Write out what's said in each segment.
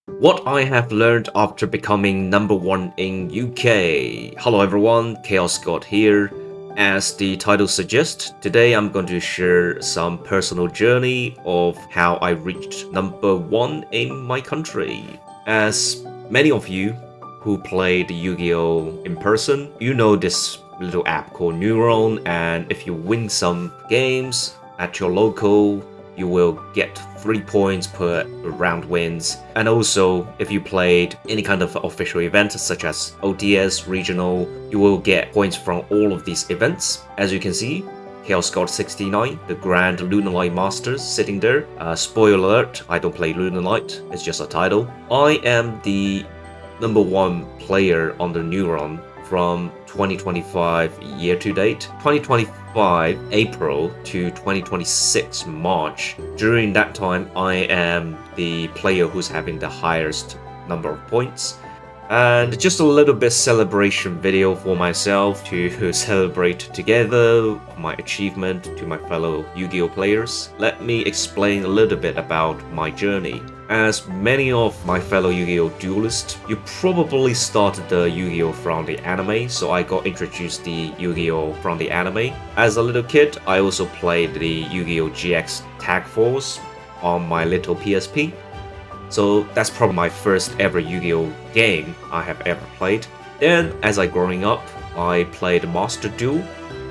What I have learned after becoming #1 in UK. Hello everyone, chaosgod here. As the title suggests, today I'm going to share some personal journey of how I reached #1 in my country. As many of you who played Yu-Gi-Oh! In person, you know this little app called Neuron, and if you win some games at your local, you will get 3 points per round wins. And also, if you played any kind of official event such as OTS, regional, you will get points from all of these events. As you can see, chaosgod 69, the Grand Lunalight Masters sitting there. Spoiler alert, I don't play Lunalight, it's just a title. I am the #1 player on the Neuron from 2025 year to date, 2025 April to 2026 March. During that time, I am the player who's having the highest number of points. And just a little bit celebration video for myself to celebrate together my achievement to my fellow Yu-Gi-Oh players. Let me explain a little bit about my journey. As many of my fellow Yu-Gi-Oh duelists, you probably started the Yu-Gi-Oh from the anime, so I got introduced the Yu-Gi-Oh from the anime. As a little kid, I also played the Yu-Gi-Oh GX Tag Force on my little PSP. So that's probably my first ever Yu-Gi-Oh game I have ever played. Then, as I growing up, I played Master Duel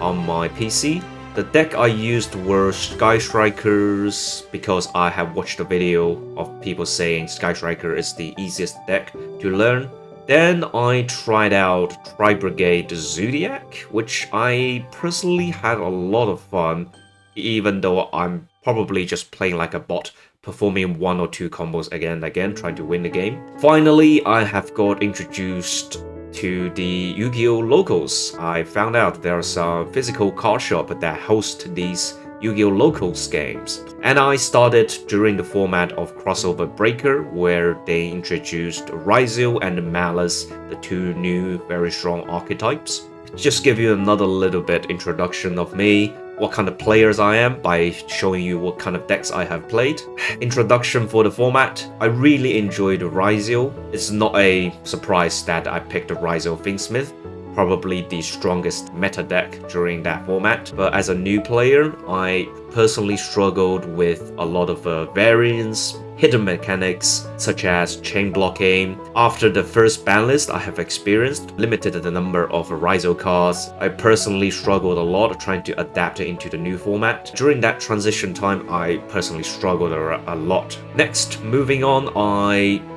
on my PC. The deck I used were Sky Strikers because I have watched a video of people saying Sky Striker is the easiest deck to learn. Then I tried out Tri-Brigade Zodiac, which I personally had a lot of fun, even though I'm probably just playing like a bot, performing 1 or 2 combos again and again, trying to win the game. Finally, I have got introduced to the Yu-Gi-Oh! Locals. I found out there's a physical card shop that hosts these Yu-Gi-Oh! Locals games. And I started during the format of Crossover Breaker, where they introduced Ryzel and Malice, the 2 new very strong archetypes. Just give you another little bit introduction of me, what kind of players I am by showing you what kind of decks I have played. Introduction for the format. I really enjoyed Ryzel. It's not a surprise that I picked Ryzel Fingsmith, probably the strongest meta deck during that format. But as a new player, I personally struggled with a lot of variants, hidden mechanics such as chain blocking. After the first ban list I have experienced limited the number of Ryzel cards, I personally struggled a lot trying to adapt it into the new format. During that transition time, I personally struggled a lot. Next, moving on,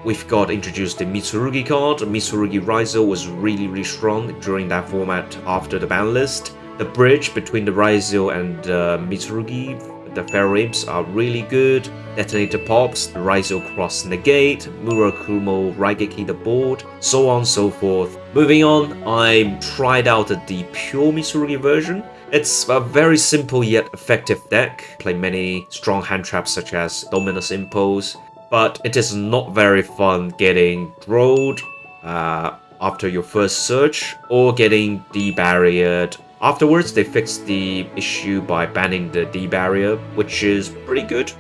we've got introduced the Mitsurugi card. Mitsurugi Ryzel was really strong during that format after the ban list. The bridge between the Ryzel and Mitsurugi, the Pharaoh Imps, are really good. Detonator Pops, the Ryzel Cross Negate, Murakumo Raigeki the board, so on and so forth. Moving on, I tried out the pure Mitsurugi version. It's a very simple yet effective deck. Play many strong hand traps such as Dominus Impulse, but it is not very fun getting drawed after your first search or getting debarriered. Afterwards, they fixed the issue by banning the D-barrier, which is pretty good.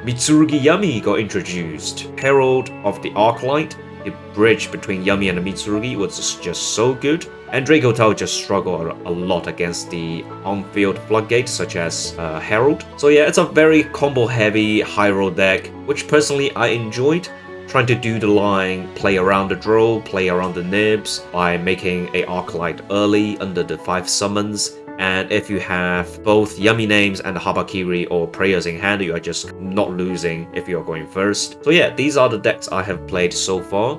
Mitsurugi Yami got introduced. Herald of the Arclight, the bridge between Yami and the Mitsurugi, was just so good. And Draco Tau just struggled a lot against the on-field floodgates such as Herald. So yeah, it's a very combo-heavy high roll deck, which personally I enjoyed. Trying to do the line, play around the draw, play around the nibs by making a Arclight early under the 5 summons. And if you have both Yummy Names and Habakiri or Prayers in hand, you are just not losing if you are going first. So yeah, these are the decks I have played so far.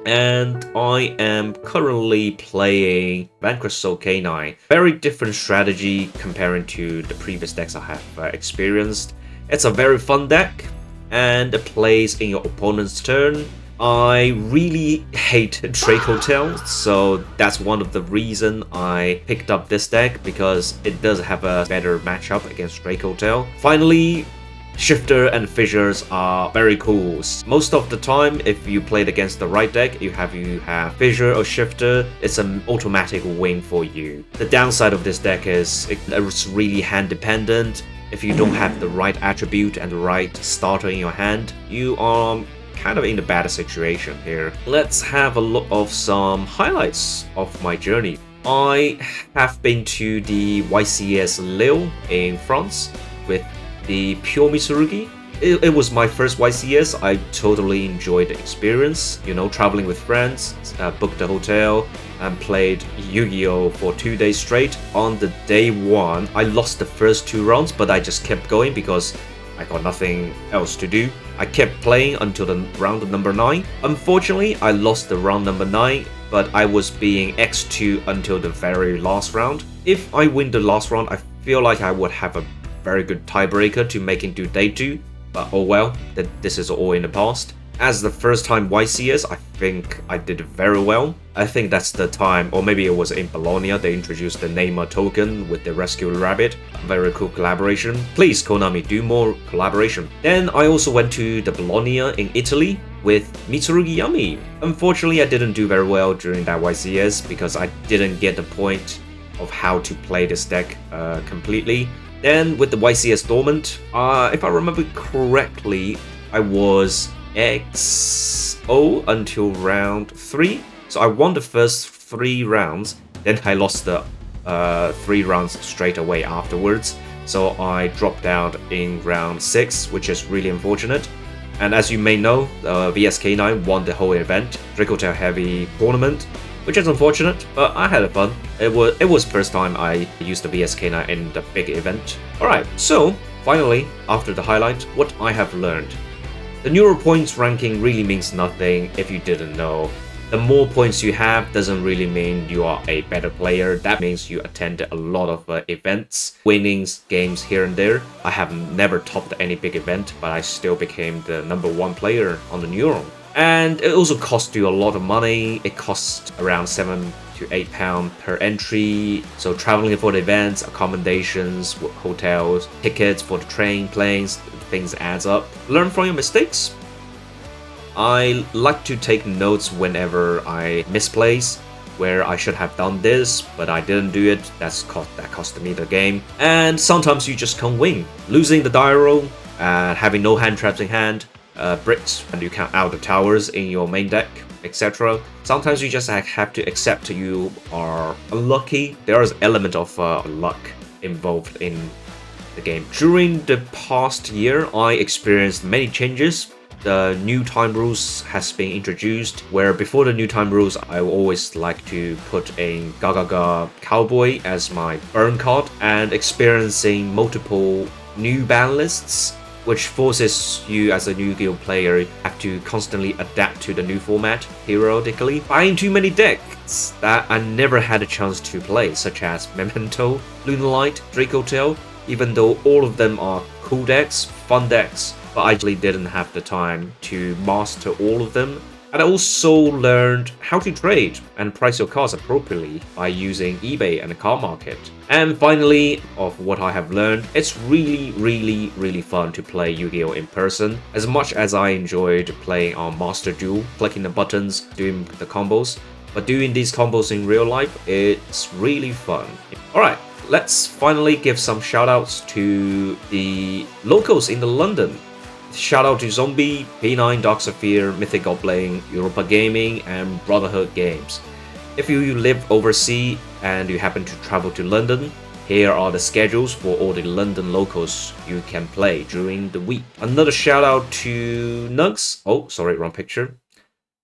And I am currently playing Vanquish Soul K9. Very different strategy comparing to the previous decks I have experienced. It's a very fun deck, and it plays in your opponent's turn. I really hate Draco Tail, so that's one of the reasons I picked up this deck, because it does have a better matchup against Draco Tail. Finally, Shifter and Fissures are very cool. Most of the time, if you played against the right deck, you have Fissure or Shifter, it's an automatic win for you. The downside of this deck is it's really hand dependent. If you don't have the right attribute and the right starter in your hand, you are kind of in a bad situation here. Let's have a look of some highlights of my journey. I have been to the YCS Lille in France with the Pure Mitsurugi. It was my first YCS. I totally enjoyed the experience, you know, traveling with friends, booked a hotel, and played Yu-Gi-Oh! For 2 days straight. On the day 1, I lost the first 2 rounds, but I just kept going because I got nothing else to do. I kept playing until the round number 9. Unfortunately, I lost the round number 9, but I was being X2 until the very last round. If I win the last round, I feel like I would have a very good tiebreaker to make into day 2. But oh well, this is all in the past. As the first time YCS, I think I did very well. I think that's the time, or maybe it was in Bologna, they introduced the Neymar token with the Rescue Rabbit. Very cool collaboration. Please, Konami, do more collaboration. Then I also went to the Bologna in Italy with Mitsurugi Yami. Unfortunately, I didn't do very well during that YCS because I didn't get the point of how to play this deck completely. Then with the YCS Dormant, if I remember correctly, I was XO until round 3. So I won the first 3 rounds, then I lost the 3 rounds straight away afterwards. So I dropped out in round 6, which is really unfortunate. And as you may know, VSK9 won the whole event, Dracotail Heavy tournament, which is unfortunate, but I had fun. It was first time I used the VSK9 in the big event. Alright, so finally, after the highlight, what I have learned. The Neuro points ranking really means nothing if you didn't know. The more points you have doesn't really mean you are a better player. That means you attended a lot of events, winnings, games here and there. I have never topped any big event, but I still became the #1 player on the Neuro. And it also cost you a lot of money. It costs around £7 to £8 per entry. So traveling for the events, accommodations, hotels, tickets for the train, planes, things adds up. Learn from your mistakes. I like to take notes whenever I misplace, where I should have done this, but I didn't do it. That cost me the game. And sometimes you just can't win. Losing the die roll, having no hand traps in hand, bricks, and you count out the towers in your main deck, etc. Sometimes you just have to accept you are unlucky. There is an element of luck involved in the game. During the past year, I experienced many changes. The new time rules has been introduced, where before the new time rules, I always like to put in Gagaga Cowboy as my burn card, and experiencing multiple new ban lists, which forces you as a new guild player have to constantly adapt to the new format periodically, buying too many decks that I never had a chance to play, such as Memento, Lunalight, Dracotail, even though all of them are cool decks, fun decks, but I actually didn't have the time to master all of them. And I also learned how to trade and price your cards appropriately by using eBay and the card market. And finally, of what I have learned, it's really fun to play Yu-Gi-Oh! In person. As much as I enjoyed playing on Master Duel, clicking the buttons, doing the combos, but doing these combos in real life, it's really fun. Alright, let's finally give some shoutouts to the locals in London. Shout out to Zombie, P9, Dark Sapphire, Mythic Goblin, Europa Gaming, and Brotherhood Games. If you live overseas and you happen to travel to London, here are the schedules for all the London locals you can play during the week. Another shout out to Nugs. Oh, sorry, wrong picture.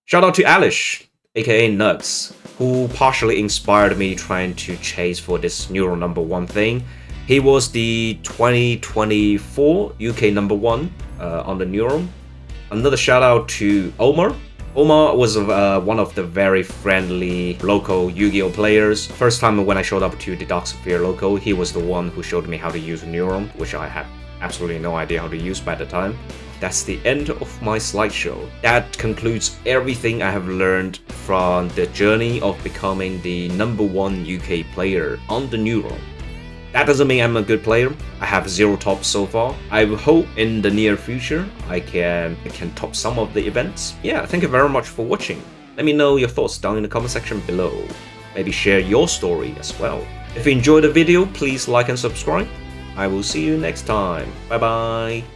Shout out to Alish, aka Nugs, who partially inspired me trying to chase for this Neuro #1 thing. He was the 2024 UK #1 on the Neuro. Another shout out to Omar. Omar was one of the very friendly local Yu-Gi-Oh players. First time when I showed up to the Dark Sapphire local, he was the one who showed me how to use Neuro, which I had absolutely no idea how to use by the time. That's the end of my slideshow. That concludes everything I have learned from the journey of becoming the #1 UK player on the Neuro. That doesn't mean I'm a good player. I have 0 tops so far. I hope in the near future I can top some of the events. Yeah, thank you very much for watching. Let me know your thoughts down in the comment section below. Maybe share your story as well. If you enjoyed the video, please like and subscribe. I will see you next time. Bye bye.